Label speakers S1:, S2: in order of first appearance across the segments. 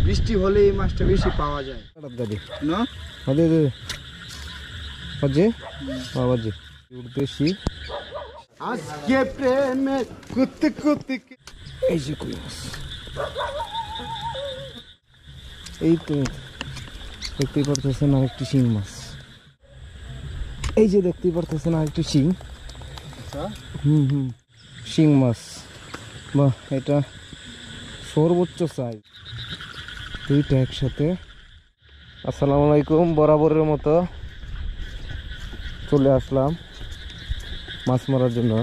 S1: বৃষ্টি হলে এই মাছটা বেশি পাওয়া যায় না।
S2: বেশি
S1: আজকে প্রেমে করতে করতে
S2: এই যে কই মাছ, এই তো দেখতেই পারতেছেন আরেকটি শিং মাছ। এই যে দেখতেই পারতেছেন আরেকটি শিং। শিং মাছ, বাহ, এটা সর্বোচ্চ সাইজ, দুইটা একসাথে। আসসালামু আলাইকুম, বরাবরের মতো চলে আসলাম মাছ মারার জন্য।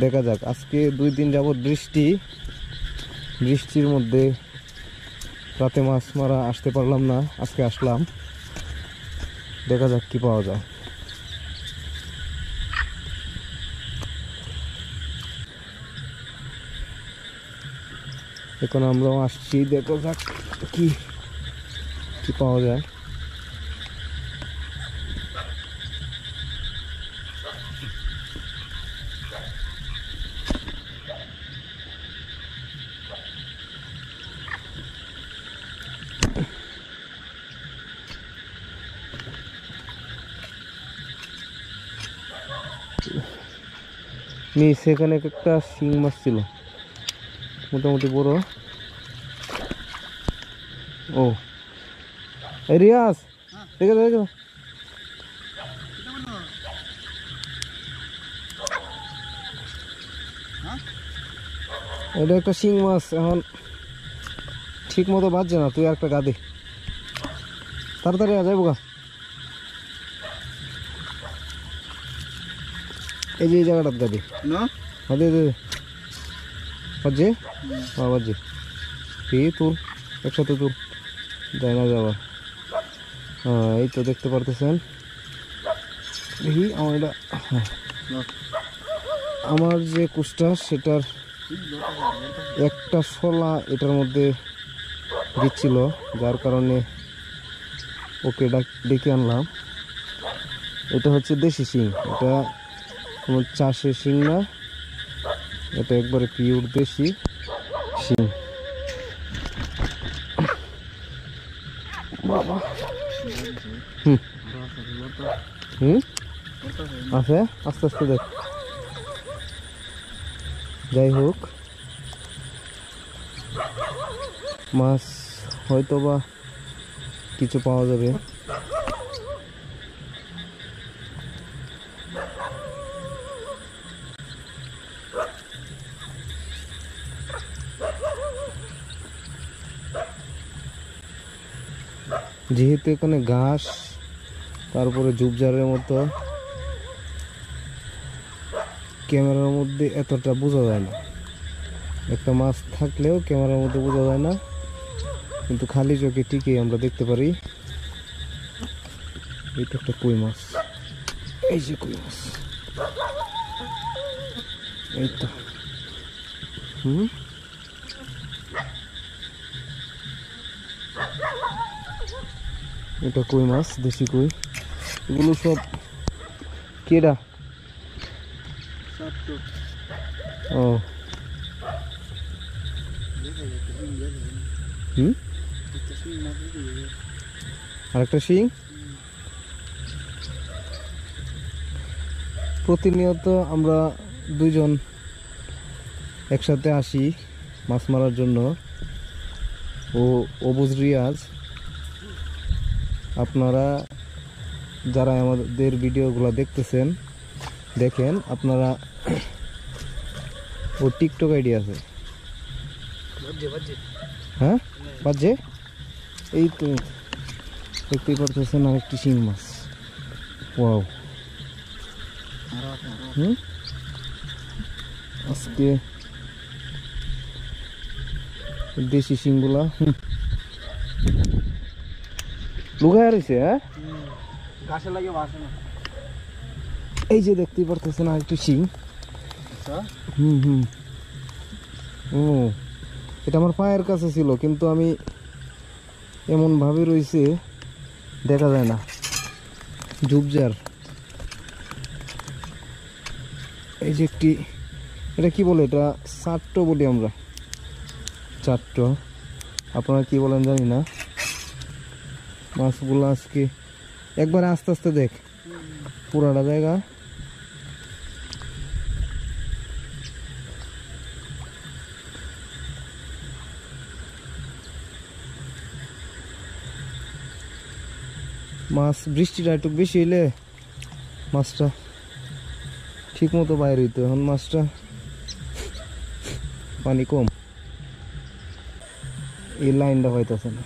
S2: দেখা যাক, আজকে 2 দিন যাবত বৃষ্টির মধ্যে রাতে মাছ মারা আসতে পারলাম না, আজকে আসলাম। দেখা যাক কি পাওয়া যায়। এখন আমরাও আসছি, দেখা যাক কি পাওয়া যায়। সেখানে একটা শিং মাছ ছিল, মোটামুটি বড়। ও রিয়াজ, দেখে দেখো, এটা একটা শিং মাছ। এখন ঠিক মতো বাজছে না, তুই একটা গাদে তাড়াতাড়ি যাইব গা। এই যে এই জায়গাটার গাদে
S1: না
S2: বাজছে, বাজছে তুল, একসাথে তুল, যায় না যাওয়া। এই তো দেখতে পারতেছেন, দেখি আমার যে কুষ্টা সেটার একটা শলা এটার মধ্যে দিচ্ছিল, যার কারণে ওকে ডেকে আনলাম। এটা হচ্ছে দেশি শিং, এটা কোনো চাষের শিং না, এটা একবারে পিওর দেশি শিং। বাবা, আছে, আস্তে আস্তে দেখ। যাই হোক, মাছ হয়তো বা কিছু পাওয়া যাবে। যেহেতু এখানে ঘাস, তারপরে ঝুপঝাড়ের মতো, ক্যামেরার মধ্যে এতটা বোঝা যায় না। একটা মাছ থাকলেও ক্যামেরার মধ্যে বোঝা যায় না, কিন্তু খালি চোখে ঠিকই আমরা দেখতে পারি। এটা একটা কই মাছ, এই যে কই মাছ, এই তো। এটা কই মাছ, দেশি কই। এগুলো সব কেডা? ও আরেকটা শিং। প্রতিনিয়ত আমরা দুইজন একসাথে আসি মাছ মারার জন্য। ও অবুজ রিয়াজ, আপনারা যারা আমাদের ভিডিওগুলো দেখতেছেন, দেখেন আপনারা, ও টিকটক আইডি আছে। হ্যাঁ বাজে, এই তো দেখতেই পারতেছেন আরেকটি শিং মাছ। ওয়াও, আজকে দেশি শিংগুলা লুকায় রয়েছে। হ্যাঁ,
S1: গাছে লাগে বাসে না।
S2: এই যে দেখতেই পারতেছেন আরেকটি শিং। ও, এটা আমার পায়ের কাছে ছিল, কিন্তু আমি এমন ভাবে রয়েছে দেখা যায় না, ঝুপঝাড়। এই যে একটি, এটা কি বলে, এটা চাট্ট বলি আমরা, চাট্ট। আপনারা কি বলেন জানি না। মাছগুলো আজকে একবার আস্তে আস্তে দেখ পুরাটা জায়গা। মাছ বৃষ্টিটা একটু বেশি হইলে মাছটা ঠিক মতো বাইরে হইতো, এখন মাছটা পানি কম, এই লাইনটা হইতেছে না।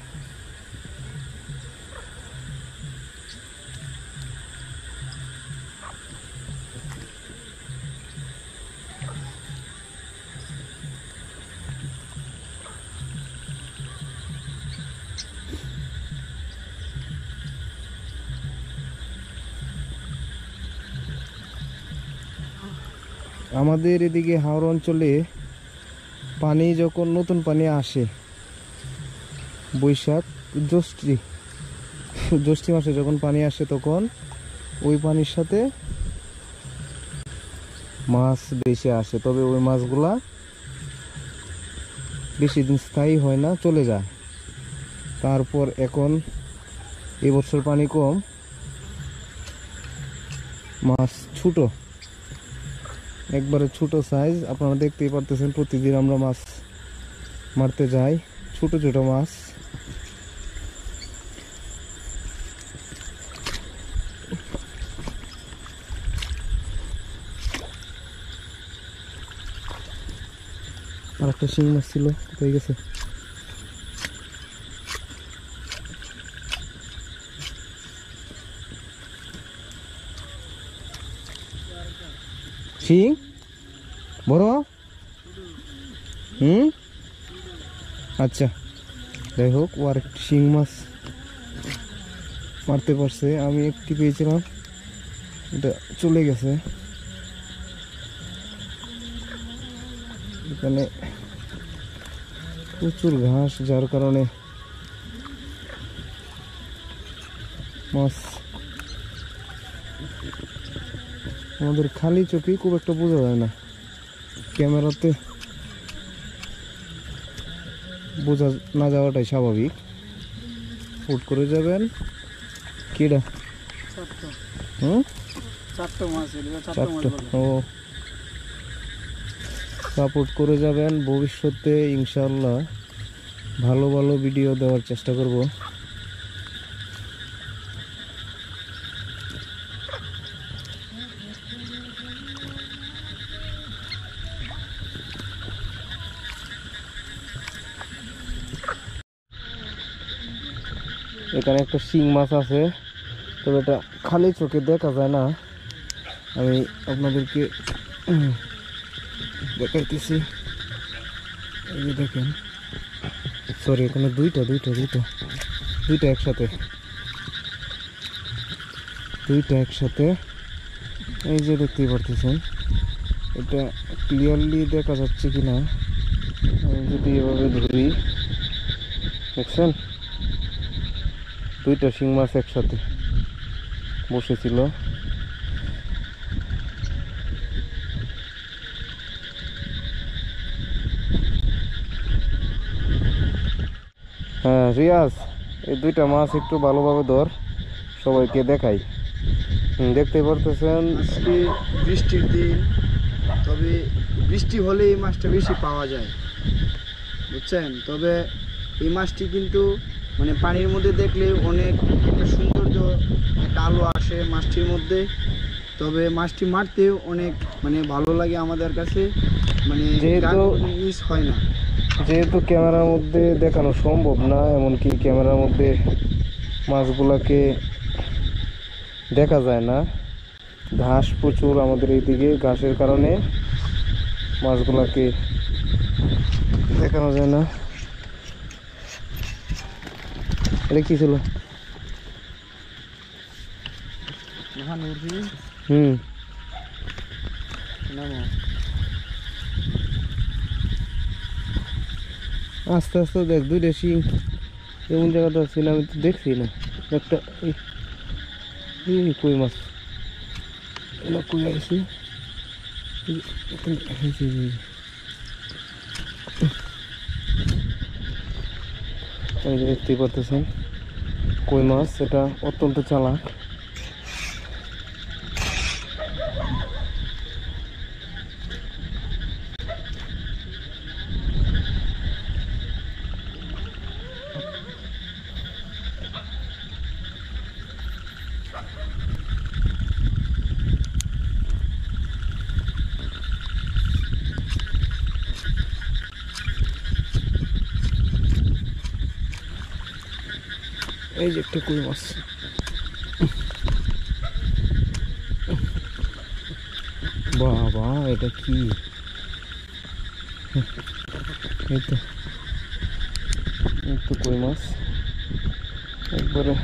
S2: আমাদের এদিকে হাওড় অঞ্চলে পানি যখন নতুন পানি আসে বৈশাখ জ্যৈষ্ঠ মাসে যখন পানি আসে তখন ওই পানির সাথে মাছ বেশি আসে, তবে ওই মাছগুলা বেশি দিন স্থায়ী হয় না, চলে যায়। তারপর এখন এবছর পানি কম, মাছ ছোট, একবারে ছোট সাইজ। আপনারা দেখতেই পারতেছেন প্রতিদিন আমরা মাছ মারতে যাই, ছোট ছোট মাছ। আর একটা শিং মাছ ছিল, কোথায় গেছে? শিং বড়? আচ্ছা, যাই হোক, ও আর একটি শিং মাছ মারতে পারছে। আমি একটি পেয়েছিলাম, এটা চলে গেছে। এখানে প্রচুর ঘাস, যার কারণে মাছ আমাদের খালি চোখে খুব একটা বোঝা যায় না, ক্যামেরাতে বোঝা না যাওয়াটাই স্বাভাবিক। ফুট করে যাবেন কিডা? চারটা। ও, সাপোর্ট করে যাবেন। ভবিষ্যতে ইনশাআল্লাহ ভালো ভালো ভিডিও দেওয়ার চেষ্টা করব। এখানে একটা শিং মাছ আছে, তবে এটা খালি চোখে দেখা যায় না। আমি আপনাদেরকে দেখাইতেছি, এই যে দেখেন। সরি, এখানে দুইটা একসাথে, এই যে দেখতেই পারতেছেন। এটা ক্লিয়ারলি দেখা যাচ্ছে কিনা, আমি যদি এভাবে ধরি, দেখছেন দুইটা শিং মাছ একসাথে বসেছিল। হ্যাঁ রিয়াজ, এই দুইটা মাছ একটু ভালোভাবে ধর, সবাইকে দেখাই। দেখতে পারতেছেন
S1: আজকে বৃষ্টির দিন, তবে বৃষ্টি হলে এই মাছটা বেশি পাওয়া যায়, বুঝছেন। তবে এই মাছটি কিন্তু মানে পানির মধ্যে দেখলে অনেক একটা সৌন্দর্য, একটা আলো আসে মাছটির মধ্যে। তবে মাছটি মারতেও অনেক মানে ভালো লাগে আমাদের কাছে, মানে মিস হয় না।
S2: যেহেতু ক্যামেরার মধ্যে দেখানো সম্ভব না, এমনকি ক্যামেরার মধ্যে মাছগুলাকে দেখা যায় না, ঘাস প্রচুর আমাদের এইদিকে, ঘাসের কারণে মাছগুলাকে দেখানো যায় না। এটা কি ছিল? আস্তে আস্তে দেখ, দুইটা শিং এমন জায়গাতে আছে না, আমি তো দেখছি না। একটা কই মাছ, এটা কই আছে? এই যে দেখতেই পারতেছেন কই মাছ, এটা অত্যন্ত চালাক। এই যে একটা কই মাছ, বাবা এটা কি, এই তো কই মাছ একবারে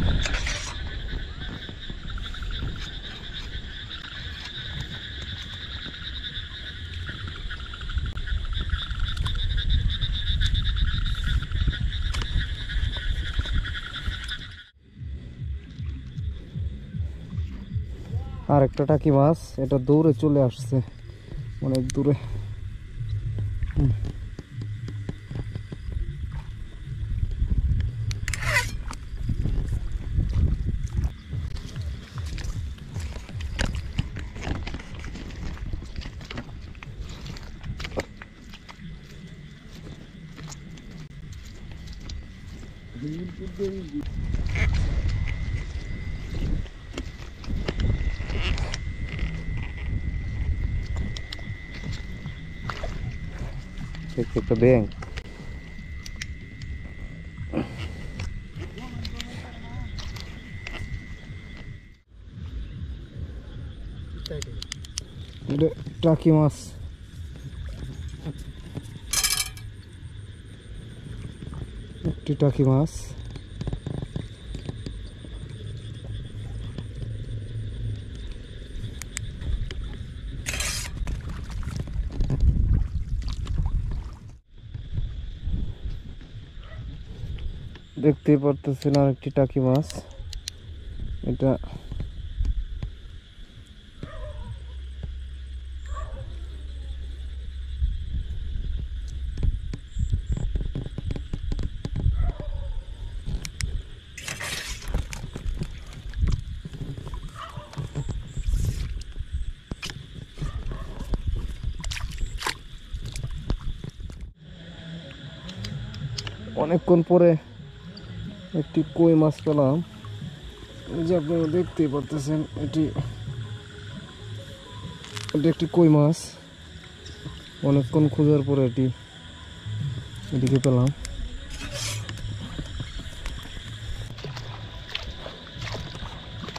S2: আর একটা টাকি মাছ, এটা দৌড়ে চলে আসছে অনেক দূরে। একটা ব্যাং, এটা টাকি মাছ, একটি টাকি মাছ। দেখতেই পারতেছেন আর একটি টাকি মাছ, এটা অনেকক্ষণ পরে একটি কই মাছ পেলাম। এই যে আপনারা দেখতেই পারতেছেন এটি একটি কই মাছ, অনেকক্ষণ খোঁজার পরে এটিকে পেলাম।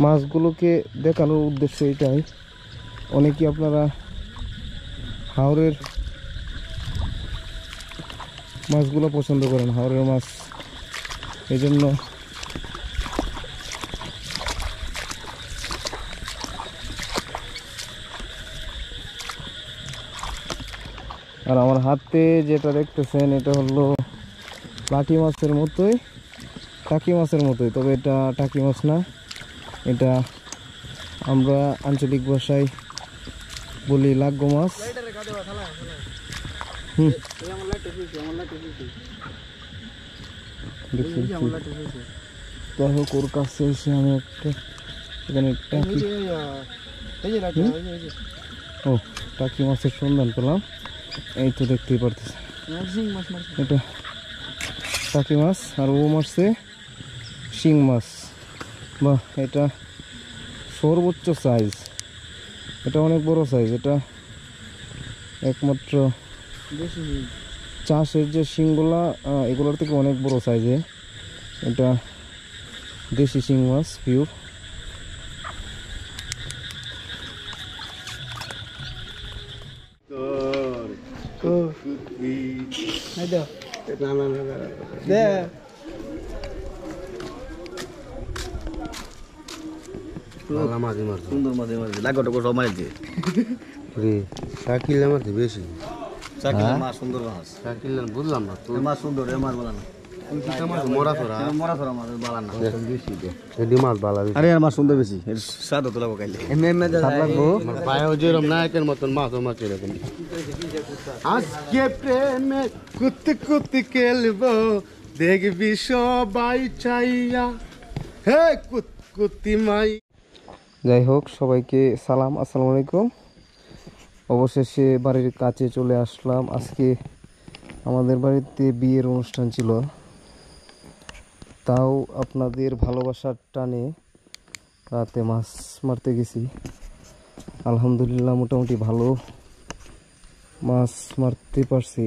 S2: মাছগুলোকে দেখানোর উদ্দেশ্য এটাই, অনেকেই আপনারা হাওরের মাছগুলো পছন্দ করেন, হাওরের মাছ, এই জন্য আর আমার হাতে যেটা দেখতেছেন এটা হলো লাঠি মাছের মতোই, টাকি মাছের মতোই, তবে এটা টাকি মাছ না, এটা আমরা আঞ্চলিক ভাষায় বলি লাগ্গো মাছ। যাই হোক, ওর কাছে এসে আমি একটা এখানে টাকি মাছের সন্ধান পেলাম। এই তো দেখতেই পারতেছি এটা টাকি মাছ, আর ও মারছে শিং মাছ। বাহ, এটা সর্বোচ্চ সাইজ, এটা অনেক বড় সাইজ, এটা একমাত্র চাষের যে শিংগুলা এগুলোর থেকে অনেক বড় সাইজে, এটা দেশি শিং মাছ পিওর।
S3: সুন্দর মাঝে মাঝে লাগাটা সব মাঝে
S4: শাকিল আমার বেশি
S3: মাছ সুন্দর মাছ
S4: শাকিল বুঝলাম না তো
S3: মাছ সুন্দর মাছ বলা না
S4: মরা ধরা
S3: মাছ বালা না
S4: এডি মাছ বালা
S3: আরে আর মাছ সুন্দর বেশি স্বাদ তো লাগবো খাইলে
S4: লাগবো পায়ে যেরকম নায়কের মতন মাছ মাছ এরকম আজকে প্রেমে কুত কুত খেলবো দেখবি সবাই চাইয়া হে কুতকুতি মাই।
S2: যাই হোক, সবাইকে সালাম, আসসালামু আলাইকুম। অবশেষে বাড়ির কাছে চলে আসলাম। আজকে আমাদের বাড়িতে বিয়ের অনুষ্ঠান ছিল, তাও আপনাদের ভালোবাসার টানে রাতে মাছ মারতে গেছি। আলহামদুলিল্লাহ মোটামুটি ভালো মাছ মারতে পারছি।